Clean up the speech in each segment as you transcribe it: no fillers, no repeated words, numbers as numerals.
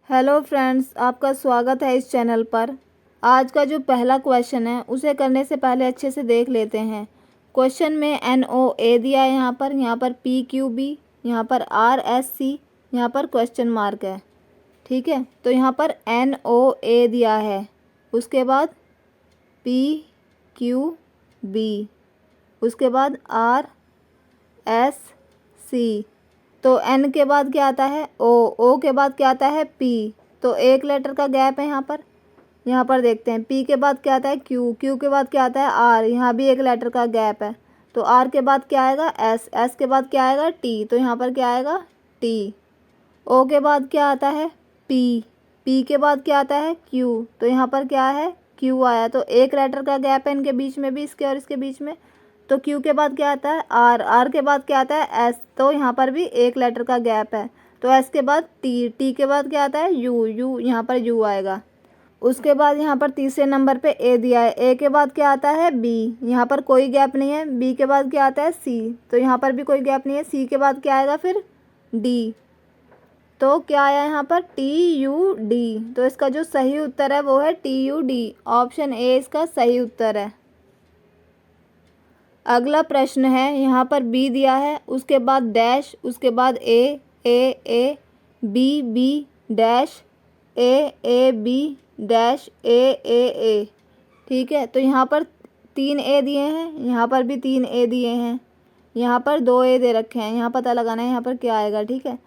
Hello friends, आपका स्वागत है इस चैनल पर। आज का जो पहला क्वेश्चन है उसे करने से पहले अच्छे से देख लेते हैं। क्वेश्चन में NOA दिया है, यहाँ पर PQB, यहाँ पर RSC, यहाँ पर क्वेश्चन मार्क है। ठीक है, तो यहाँ पर NOA दिया है, उसके बाद PQB, उसके बाद RSC। तो N के बाद क्या आता है O के बाद क्या आता है P। तो एक लेटर का गैप है यहाँ पर देखते हैं। P के बाद क्या आता है Q के बाद क्या आता है R, यहाँ भी एक लेटर का गैप है। तो R के बाद क्या आएगा S के बाद क्या आएगा T, तो यहाँ पर क्या आएगा T। O के बाद क्या आता है P के बाद क्या आता है Q, तो यहाँ पर क्या है Q आया। तो एक लेटर का गैप है इनके बीच में भी, इसके और इसके बीच में। तो Q के बाद क्या आता है R के बाद क्या आता है S, तो यहाँ पर भी एक लेटर का गैप है। तो S के बाद T के बाद क्या आता है U यहाँ पर U आएगा। उसके बाद यहाँ पर तीसरे नंबर पे A दिया है। A के बाद क्या आता है B, यहाँ पर कोई गैप नहीं है। B के बाद क्या आता है C, तो यहाँ पर भी कोई गैप नहीं है। C के बाद क्या आएगा फिर D, तो क्या आया यहाँ पर TUD। तो इसका जो सही उत्तर है वो है TUD। ऑप्शन A इसका सही उत्तर है। अगला प्रश्न है, यहाँ पर B दिया है, उसके बाद डैश, उसके बाद A B dash A B dash A। ठीक है, तो यहाँ पर 3 A दिए हैं, यहाँ पर भी 3 A दिए हैं, यहाँ पर 2 A दे रखे हैं। यहाँ पता लगाना है यहाँ पर क्या आएगा। ठीक है,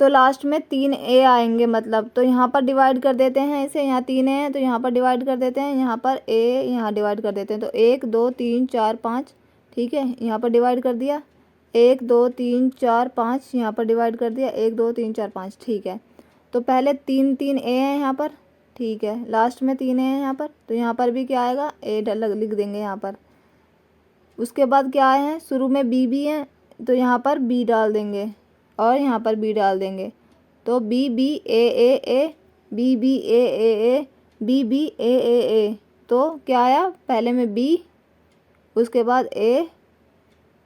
तो लास्ट में 3 A आएंगे मतलब। तो यहाँ पर डिवाइड कर देते हैं इसे, यहाँ 3 A हैं तो यहाँ पर डिवाइड कर देते हैं, यहाँ पर A यहाँ डिवाइड कर देते हैं। तो 1 2 3 4 5, ठीक है, यहाँ पर डिवाइड कर दिया। 1 2 3 4 5, यहाँ पर डिवाइड कर दिया। 1 2 3 4 5, ठीक है। तो पहले 3 3 A हैं यहाँ पर, ठीक है, लास्ट में 3 A हैं यहाँ पर। तो यहाँ पर भी क्या आएगा A लिख देंगे यहाँ पर। उसके बाद क्या आए हैं, शुरू में B हैं, तो यहाँ पर B डाल देंगे और यहाँ पर B डाल देंगे। तो B A B तो क्या आया, पहले में B, उसके बाद A,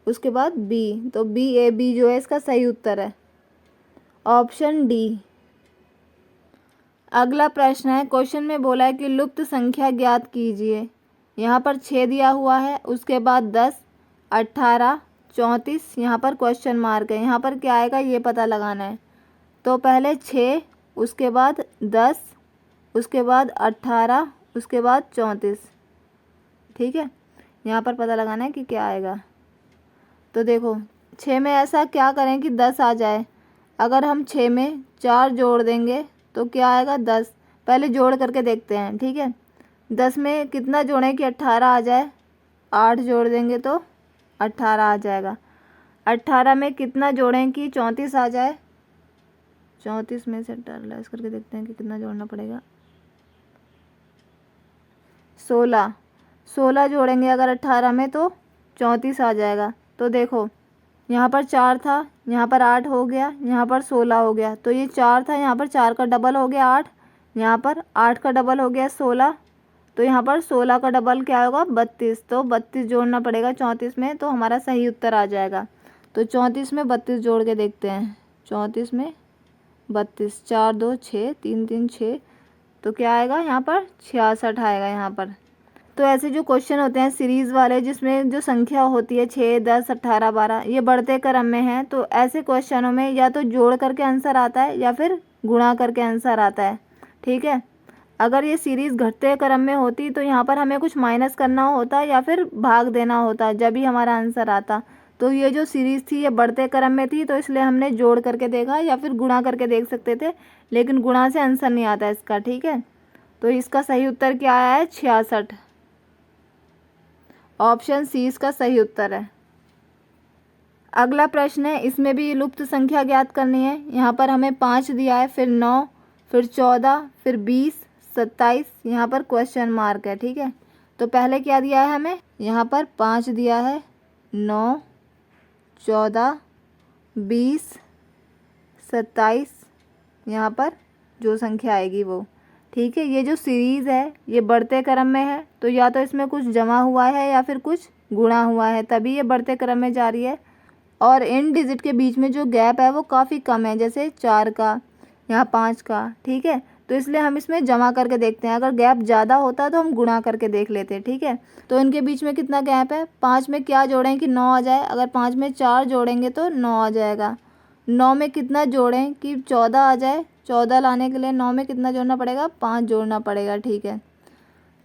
उसके बाद B। तो BAB जो है इसका सही उत्तर है, ऑप्शन D। अगला प्रश्न है, क्वेश्चन में बोला है कि लुप्त संख्या ज्ञात कीजिए। यहाँ पर 6 दिया हुआ है, उसके बाद 10 18 34, यहाँ पर क्वेश्चन मार्क है। यहाँ पर क्या आएगा ये पता लगाना है। तो पहले 6, उसके बाद 10, उसके बाद 18, उसके बाद 34। ठीक है, यहाँ पर पता लगाना है कि क्या आएगा। तो देखो 6 में ऐसा क्या करें कि 10 आ जाए। अगर हम 6 में 4 जोड़ देंगे तो क्या आएगा 10। पहले जोड़ करके देखते हैं। ठीक है, 10 में कितना जोड़ें कि 18 आ जाए। 8 जोड़ देंगे तो 18 आ जाएगा। 18 में कितना जोड़ें कि 34 आ जाए। 34 में से 18 लेस करके देखते हैं कि कितना जोड़ना पड़ेगा। 16 जोड़ेंगे अगर 18 में तो 34 आ जाएगा। तो देखो यहाँ पर 4 था, यहाँ पर 8 हो गया, यहाँ पर 16 हो गया। तो ये 4 था, यहाँ पर 4 का डबल हो गया 8, यहाँ पर 8 का डबल हो गया 16। तो यहाँ पर 16 का डबल क्या होगा 32। तो 32 जोड़ना पड़ेगा 34 में, तो हमारा सही उत्तर आ जाएगा। तो 34 में 32 जोड़ के देखते हैं। 34 में 32, 4 2 6, 3 3 6, तो क्या आएगा यहाँ पर 66 आएगा यहाँ पर। तो ऐसे जो क्वेश्चन होते हैं सीरीज़ वाले, जिसमें जो संख्या होती है 6 10 18 12, ये बढ़ते क्रम में है, तो ऐसे क्वेश्चनों में या तो जोड़ करके आंसर आता है या फिर गुणा करके आंसर आता है। ठीक है, अगर ये सीरीज़ घटते क्रम में होती तो यहाँ पर हमें कुछ माइनस करना होता या फिर भाग देना होता, जब ही हमारा आंसर आता। तो ये जो सीरीज़ थी ये बढ़ते क्रम में थी, तो इसलिए हमने जोड़ करके देखा, या फिर गुणा करके देख सकते थे, लेकिन गुणा से आंसर नहीं आता इसका। ठीक है, तो इसका सही उत्तर क्या आया है 66। ऑप्शन सी इसका सही उत्तर है। अगला प्रश्न है, इसमें भी लुप्त संख्या ज्ञात करनी है। यहाँ पर हमें 5 दिया है, फिर 9, फिर 14, फिर 20, 27, यहाँ पर क्वेश्चन मार्क है। ठीक है, तो पहले क्या दिया है हमें, यहाँ पर 5 दिया है, 9 14 20 27, यहाँ पर जो संख्या आएगी वो। ठीक है, ये जो सीरीज़ है ये बढ़ते क्रम में है, तो या तो इसमें कुछ जमा हुआ है या फिर कुछ गुणा हुआ है, तभी ये बढ़ते क्रम में जा रही है। और इन डिजिट के बीच में जो गैप है वो काफ़ी कम है, जैसे 4 का यहाँ 5 का, ठीक है। तो इसलिए हम इसमें जमा करके देखते हैं, अगर गैप ज़्यादा होता तो हम गुणा करके देख लेते, ठीक है। तो इनके बीच में कितना गैप है, 5 में क्या जोड़ें कि 9 आ जाए, अगर 5 में 4 जोड़ेंगे तो 9 आ जाएगा। 9 में कितना जोड़ें कि 14 आ जाए, 14 लाने के लिए 9 में कितना जोड़ना पड़ेगा, 5 जोड़ना पड़ेगा, ठीक है।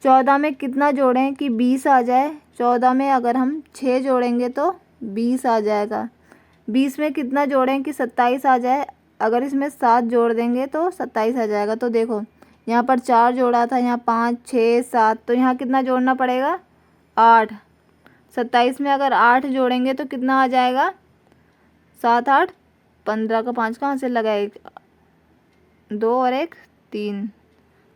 14 में कितना जोड़ें कि 20 आ जाए, 14 में अगर हम 6 जोड़ेंगे तो 20 आ जाएगा। 20 में कितना जोड़ें कि 27 आ जाए, अगर इसमें 7 जोड़ देंगे तो 27 आ जाएगा। तो देखो यहाँ पर 4 जोड़ा था, यहाँ 5 6 7, तो यहाँ कितना जोड़ना पड़ेगा, 8। 27 में अगर 8 जोड़ेंगे तो कितना आ जाएगा, 7 8 15 का 5 कहाँ से लगा, 1 2 और 1 3,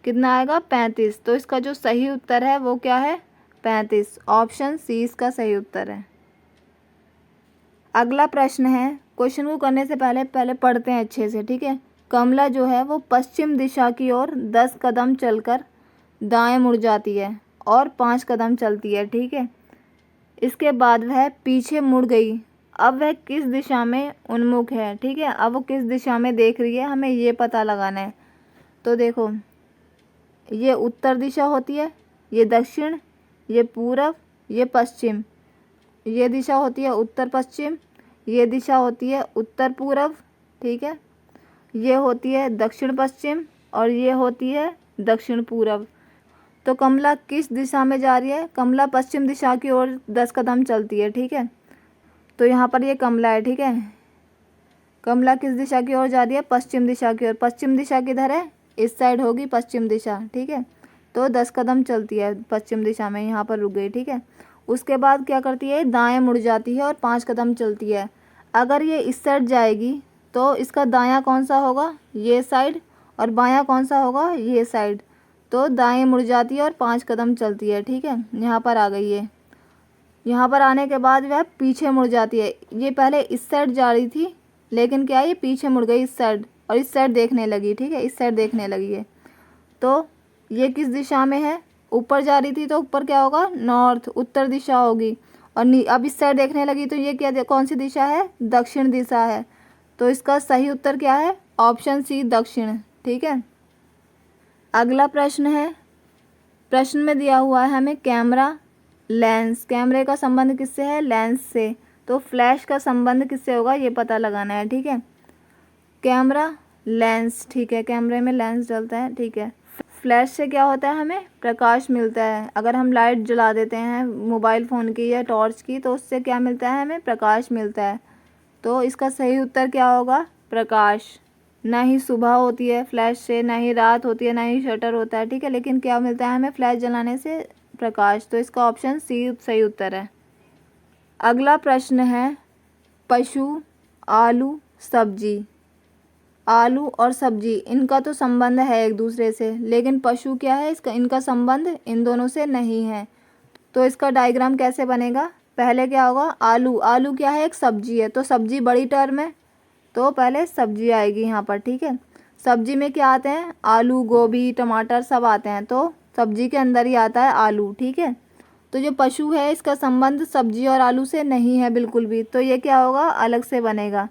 कितना आएगा 35। तो इसका जो सही उत्तर है वो क्या है, 35। ऑप्शन सी इसका सही उत्तर है। अगला प्रश्न है, क्वेश्चन को करने से पहले पढ़ते हैं अच्छे से, ठीक है। कमला जो है वो पश्चिम दिशा की ओर 10 कदम चलकर दाएं मुड़ जाती है और 5 कदम चलती है, ठीक है। इसके बाद वह पीछे मुड़ गई, अब वह किस दिशा में उन्मुख है, ठीक है। अब वो किस दिशा में देख रही है, हमें ये पता लगाना है। तो देखो ये उत्तर दिशा होती है, ये दक्षिण, ये पूरब, ये पश्चिम। ये दिशा होती है उत्तर पश्चिम, ये दिशा होती है उत्तर पूरब, ठीक है। ये होती है दक्षिण पश्चिम और ये होती है दक्षिण पूरब। तो कमला किस दिशा में जा रही है, कमला पश्चिम दिशा की ओर 10 कदम चलती है, ठीक है। तो यहाँ पर ये कमला है, ठीक है। कमला किस दिशा की ओर जा रही है, पश्चिम दिशा की ओर। पश्चिम दिशा किधर है, इस साइड होगी पश्चिम दिशा, ठीक है। तो 10 कदम चलती है पश्चिम दिशा में, यहाँ पर रुक गई, ठीक है। उसके बाद क्या करती है, दाएं मुड़ जाती है और 5 कदम चलती है। अगर ये इस साइड जाएगी तो इसका दायां कौन सा होगा, ये साइड, और बायां कौन सा होगा, ये साइड। तो दाएं मुड़ जाती है और 5 कदम चलती है, ठीक है। यहाँ पर आ गई है। यहाँ पर आने के बाद वह पीछे मुड़ जाती है। ये पहले इस साइड जा रही थी, लेकिन क्या है, ये पीछे मुड़ गई इस साइड और इस साइड देखने लगी, ठीक है। इस साइड देखने लगी है। तो ये किस दिशा में है, ऊपर जा रही थी तो ऊपर क्या होगा, नॉर्थ, उत्तर दिशा होगी। और अब इस साइड देखने लगी तो ये क्या, कौन सी दिशा है, दक्षिण दिशा है। तो इसका सही उत्तर क्या है, ऑप्शन सी दक्षिण, ठीक है। अगला प्रश्न है, प्रश्न में दिया हुआ है हमें कैमरा लेंस, कैमरे का संबंध किससे है, लेंस से। तो फ्लैश का संबंध किससे होगा, ये पता लगाना है, ठीक है। कैमरा लेंस, ठीक है, कैमरे में लेंस डलता है, ठीक है। फ्लैश से क्या होता है, हमें प्रकाश मिलता है। अगर हम लाइट जला देते हैं मोबाइल फ़ोन की या टॉर्च की तो उससे क्या मिलता है, हमें प्रकाश मिलता है। तो इसका सही उत्तर क्या होगा, प्रकाश। ना ही सुबह होती है फ्लैश से, ना ही रात होती है, ना ही शटर होता है, ठीक है। लेकिन क्या मिलता है हमें फ्लैश जलाने से, प्रकाश। तो इसका ऑप्शन सी सही उत्तर है। अगला प्रश्न है, पशु, आलू, सब्जी। आलू और सब्जी इनका तो संबंध है एक दूसरे से, लेकिन पशु क्या है, इसका इनका संबंध इन दोनों से नहीं है। तो इसका डायग्राम कैसे बनेगा, पहले क्या होगा, आलू, आलू क्या है, एक सब्जी है। तो सब्जी बड़ी टर्म है, तो पहले सब्जी आएगी यहाँ पर, ठीक है। सब्जी में क्या आते हैं, आलू, गोभी, टमाटर सब आते हैं। तो सब्जी के अंदर ही आता है आलू, ठीक है। तो जो पशु है इसका संबंध सब्जी और आलू से नहीं है बिल्कुल भी, तो ये क्या होगा, अलग से बनेगा।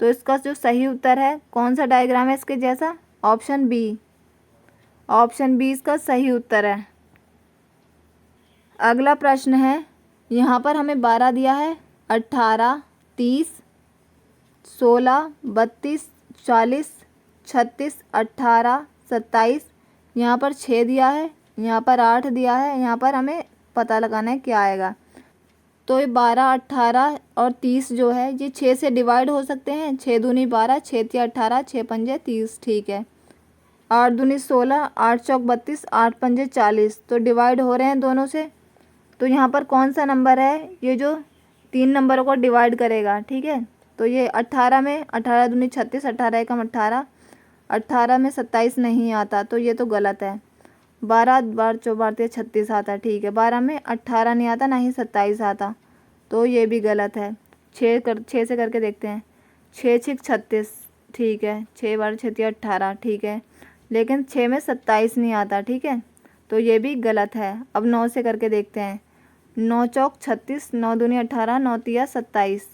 तो इसका जो सही उत्तर है, कौन सा डायग्राम है इसके जैसा, ऑप्शन बी। ऑप्शन बी इसका सही उत्तर है। अगला प्रश्न है, यहाँ पर हमें 12 दिया है, 18, 30, 16, 32, 40, 36, 18, 27, यहाँ पर 6 दिया है, यहाँ पर 8 दिया है। यहाँ पर हमें पता लगाना है क्या आएगा। तो ये 12, 18 और 30 जो है ये 6 से डिवाइड हो सकते हैं। 6 दूनी 12, 6 तिया 18, 6 पंजे 30, ठीक है। 8 दूनी 16, 8 चौक 32, 8 पंजे 40, तो डिवाइड हो रहे हैं दोनों से। तो यहाँ पर कौन सा नंबर है ये जो 3 नंबरों को डिवाइड करेगा, ठीक है। तो ये 18 में 18 दूनी 36, 18 एकम 18, 18 में 27 नहीं आता, तो ये तो गलत है। 12 बार 4 बार 36 आता, ठीक है। 12 में 18 नहीं आता, ना ही 27 आता, तो ये भी गलत है। 6 से करके देखते हैं, 6 6 36, ठीक है। 6 बार 6 18, ठीक है। लेकिन 6 में 27 नहीं आता, ठीक है, तो ये भी गलत है। अब 9 से करके देखते हैं, 9 चौक 36, 9 दूनी 18, 9 तिया 27,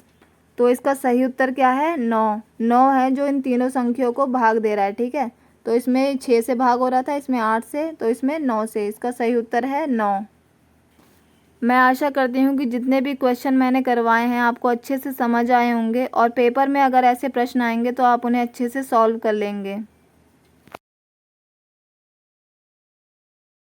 तो इसका सही उत्तर क्या है? 9। 9 है जो इन तीनों संख्याओं को भाग दे रहा है, ठीक है। तो इसमें 6 से भाग हो रहा था, इसमें 8 से, तो इसमें 9 से। इसका सही उत्तर है 9। मैं आशा करती हूँ कि जितने भी क्वेश्चन मैंने करवाए हैं आपको अच्छे से समझ आए होंगे और पेपर में अगर ऐसे प्रश्न आएंगे तो आप उन्हें अच्छे से सॉल्व कर लेंगे।